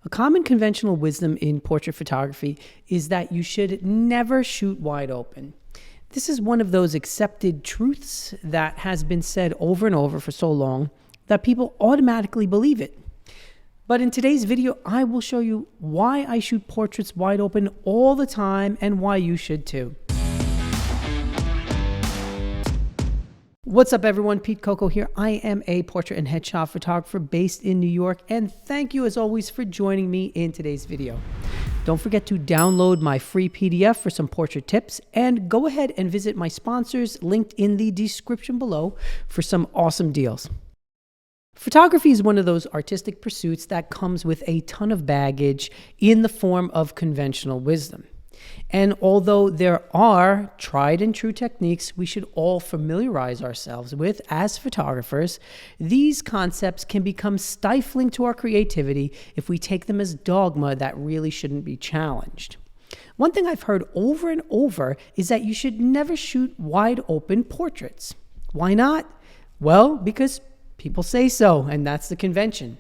A common conventional wisdom in portrait photography is that you should never shoot wide open. This is one of those accepted truths that has been said over and over for so long that people automatically believe it. But in today's video, I will show you why I shoot portraits wide open all the time and why you should too. What's up everyone, Pete Coco here. I am a portrait and headshot photographer based in New York, and thank you as always for joining me in today's video. Don't forget to download my free PDF for some portrait tips, and go ahead and visit my sponsors linked in the description below for some awesome deals. Photography is one of those artistic pursuits that comes with a ton of baggage in the form of conventional wisdom. And although there are tried and true techniques we should all familiarize ourselves with as photographers, these concepts can become stifling to our creativity if we take them as dogma that really shouldn't be challenged. One thing I've heard over and over is that you should never shoot wide open portraits. Why not? Well, because people say so, and that's the convention.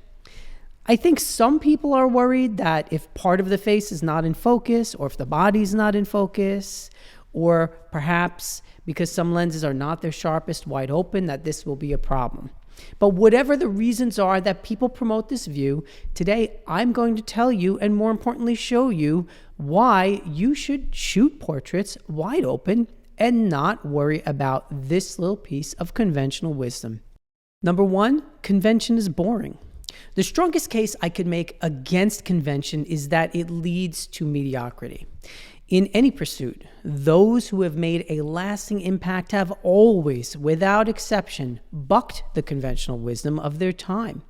I think some people are worried that if part of the face is not in focus, or if the body's not in focus, or perhaps because some lenses are not their sharpest wide open, that this will be a problem. But whatever the reasons are that people promote this view, today I'm going to tell you, and more importantly show you, why you should shoot portraits wide open and not worry about this little piece of conventional wisdom. Number one, convention is boring. The strongest case I could make against convention is that it leads to mediocrity. In any pursuit, those who have made a lasting impact have always, without exception, bucked the conventional wisdom of their time.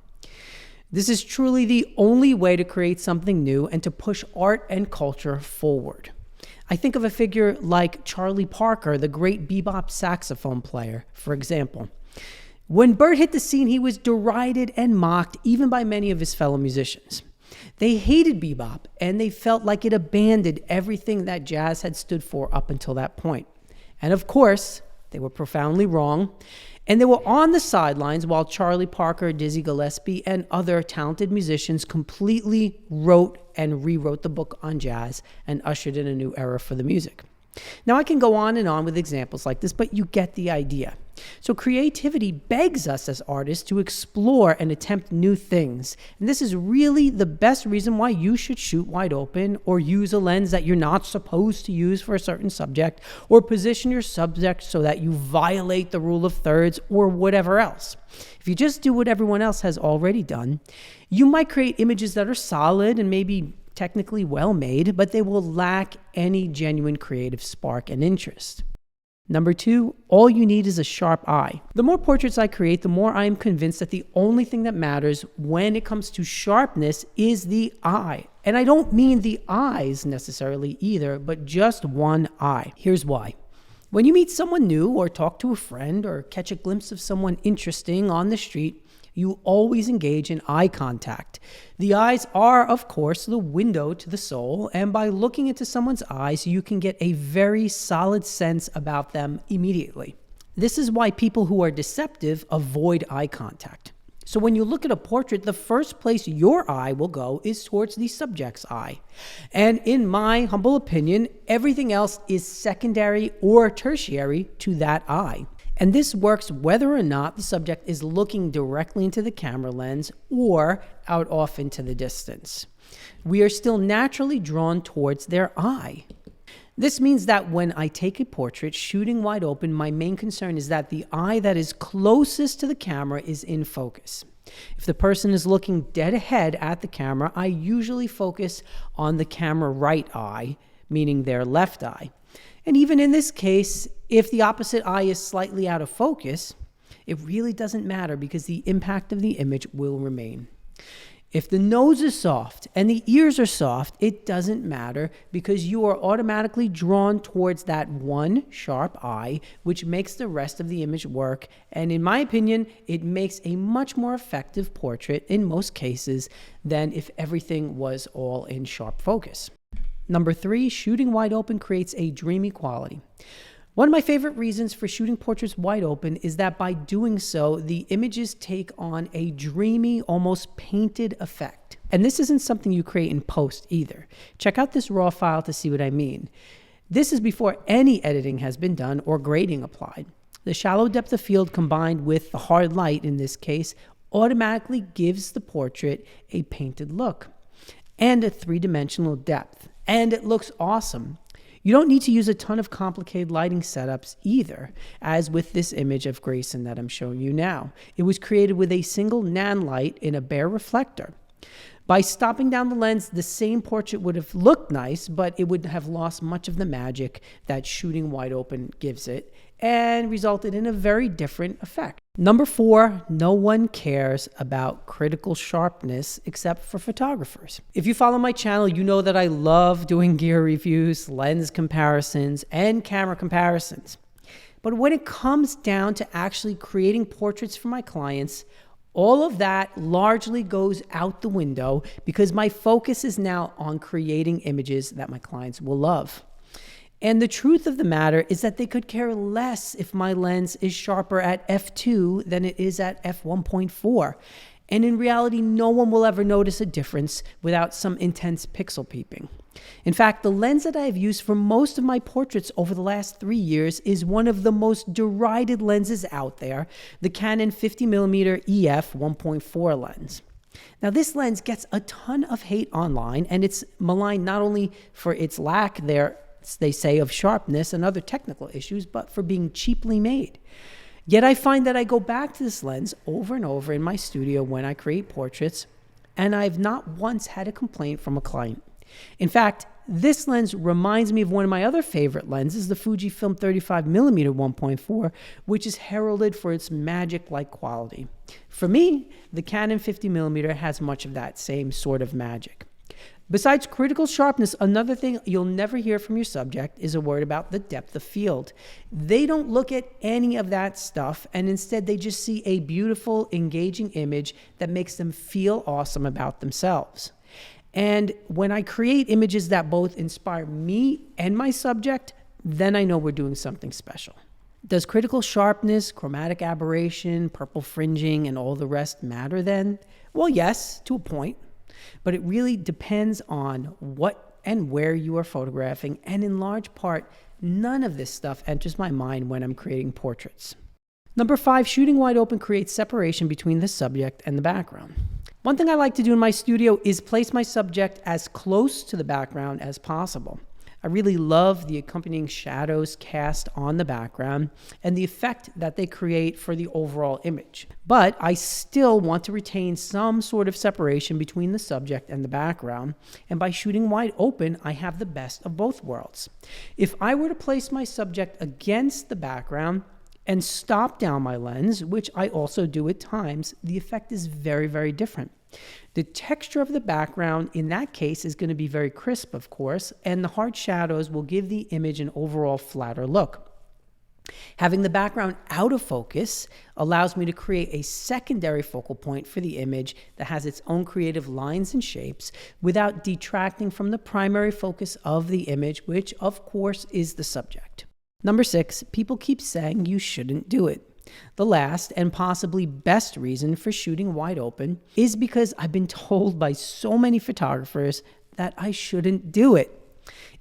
This is truly the only way to create something new and to push art and culture forward. I think of a figure like Charlie Parker, the great bebop saxophone player, for example. When Bert hit the scene, he was derided and mocked even by many of his fellow musicians. They hated bebop, and they felt like it abandoned everything that jazz had stood for up until that point. And of course, they were profoundly wrong, and they were on the sidelines while Charlie Parker, Dizzy Gillespie, and other talented musicians completely wrote and rewrote the book on jazz and ushered in a new era for the music. Now, I can go on and on with examples like this, but you get the idea. So creativity begs us as artists to explore and attempt new things. And this is really the best reason why you should shoot wide open, or use a lens that you're not supposed to use for a certain subject, or position your subject so that you violate the rule of thirds, or whatever else. If you just do what everyone else has already done, you might create images that are solid and maybe technically well made, but they will lack any genuine creative spark and interest. Number two, all you need is a sharp eye. The more portraits I create, the more I am convinced that the only thing that matters when it comes to sharpness is the eye. And I don't mean the eyes necessarily either, but just one eye. Here's why. When you meet someone new, or talk to a friend, or catch a glimpse of someone interesting on the street, you always engage in eye contact. The eyes are, of course, the window to the soul, and by looking into someone's eyes, you can get a very solid sense about them immediately. This is why people who are deceptive avoid eye contact. So when you look at a portrait, the first place your eye will go is towards the subject's eye. And in my humble opinion, everything else is secondary or tertiary to that eye. And this works whether or not the subject is looking directly into the camera lens or out off into the distance. We are still naturally drawn towards their eye. This means that when I take a portrait shooting wide open, my main concern is that the eye that is closest to the camera is in focus. If the person is looking dead ahead at the camera, I usually focus on the camera right eye, meaning their left eye. And even in this case, if the opposite eye is slightly out of focus, it really doesn't matter because the impact of the image will remain. If the nose is soft and the ears are soft, it doesn't matter because you are automatically drawn towards that one sharp eye, which makes the rest of the image work. And in my opinion, it makes a much more effective portrait in most cases than if everything was all in sharp focus. Number three, shooting wide open creates a dreamy quality. One of my favorite reasons for shooting portraits wide open is that by doing so, the images take on a dreamy, almost painted effect. And this isn't something you create in post either. Check out this raw file to see what I mean. This is before any editing has been done or grading applied. The shallow depth of field combined with the hard light in this case automatically gives the portrait a painted look and a three-dimensional depth. And it looks awesome. You don't need to use a ton of complicated lighting setups either, as with this image of Grayson that I'm showing you now. It was created with a single nan light in a bare reflector. By stopping down the lens, the same portrait would have looked nice, but it would have lost much of the magic that shooting wide open gives it and resulted in a very different effect. Number 4, no one cares about critical sharpness except for photographers. If you follow my channel, you know that I love doing gear reviews, lens comparisons, and camera comparisons. But when it comes down to actually creating portraits for my clients, all of that largely goes out the window because my focus is now on creating images that my clients will love. And the truth of the matter is that they could care less if my lens is sharper at f2 than it is at f1.4. And in reality, no one will ever notice a difference without some intense pixel peeping. In fact, the lens that I have used for most of my portraits over the last 3 years is one of the most derided lenses out there, the Canon 50mm EF 1.4 lens. Now, this lens gets a ton of hate online, and it's maligned not only for its lack there, they say, of sharpness and other technical issues, but for being cheaply made. Yet I find that I go back to this lens over and over in my studio when I create portraits, and I've not once had a complaint from a client. In fact, this lens reminds me of one of my other favorite lenses, the Fujifilm 35mm 1.4, which is heralded for its magic-like quality. For me, the Canon 50mm has much of that same sort of magic. Besides critical sharpness, another thing you'll never hear from your subject is a word about the depth of field. They don't look at any of that stuff, and instead they just see a beautiful, engaging image that makes them feel awesome about themselves. And when I create images that both inspire me and my subject, then I know we're doing something special. Does critical sharpness, chromatic aberration, purple fringing, and all the rest matter then? Well, yes, to a point. But it really depends on what and where you are photographing, and in large part, none of this stuff enters my mind when I'm creating portraits. Number 5, shooting wide open creates separation between the subject and the background. One thing I like to do in my studio is place my subject as close to the background as possible. I really love the accompanying shadows cast on the background and the effect that they create for the overall image. But I still want to retain some sort of separation between the subject and the background, and by shooting wide open, I have the best of both worlds. If I were to place my subject against the background and stop down my lens, which I also do at times, the effect is very, very different. The texture of the background in that case is going to be very crisp, of course, and the hard shadows will give the image an overall flatter look. Having the background out of focus allows me to create a secondary focal point for the image that has its own creative lines and shapes without detracting from the primary focus of the image, which of course is the subject. Number 6, people keep saying you shouldn't do it. The last and possibly best reason for shooting wide open is because I've been told by so many photographers that I shouldn't do it.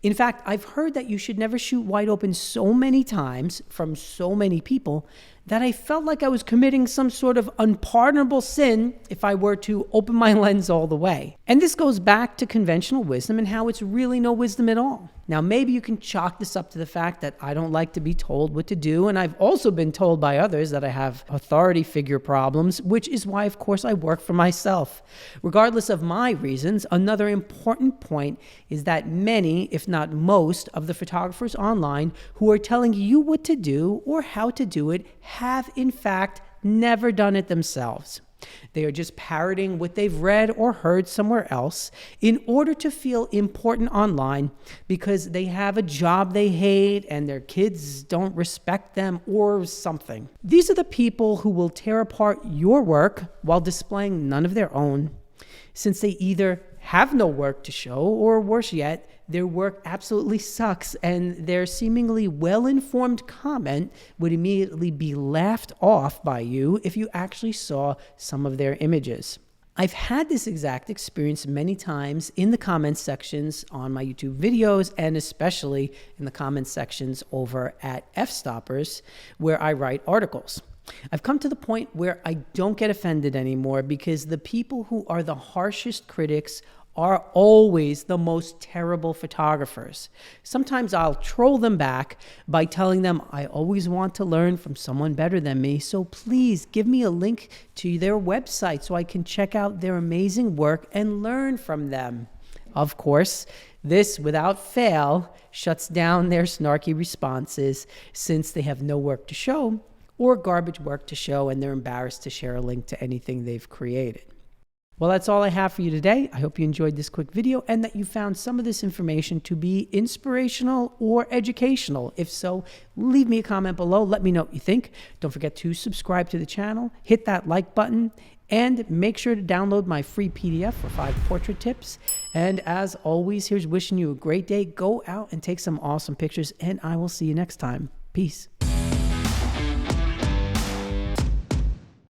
In fact, I've heard that you should never shoot wide open so many times from so many people that I felt like I was committing some sort of unpardonable sin if I were to open my lens all the way. And this goes back to conventional wisdom and how it's really no wisdom at all. Now, maybe you can chalk this up to the fact that I don't like to be told what to do, and I've also been told by others that I have authority figure problems, which is why, of course, I work for myself. Regardless of my reasons, another important point is that many, if not most, of the photographers online who are telling you what to do or how to do it have, in fact, never done it themselves. They are just parroting what they've read or heard somewhere else in order to feel important online because they have a job they hate and their kids don't respect them or something. These are the people who will tear apart your work while displaying none of their own, since they either have no work to show or, worse yet, their work absolutely sucks and their seemingly well-informed comment would immediately be laughed off by you if you actually saw some of their images. I've had this exact experience many times in the comments sections on my YouTube videos, and especially in the comments sections over at F-Stoppers, where I write articles. I've come to the point where I don't get offended anymore, because the people who are the harshest critics are always the most terrible photographers. Sometimes I'll troll them back by telling them I always want to learn from someone better than me, so please give me a link to their website so I can check out their amazing work and learn from them. Of course, this, without fail, shuts down their snarky responses, since they have no work to show or garbage work to show, and they're embarrassed to share a link to anything they've created. Well, that's all I have for you today. I hope you enjoyed this quick video and that you found some of this information to be inspirational or educational. If so, leave me a comment below. Let me know what you think. Don't forget to subscribe to the channel, hit that like button, and make sure to download my free PDF for 5 portrait tips. And as always, here's wishing you a great day. Go out and take some awesome pictures, and I will see you next time. Peace.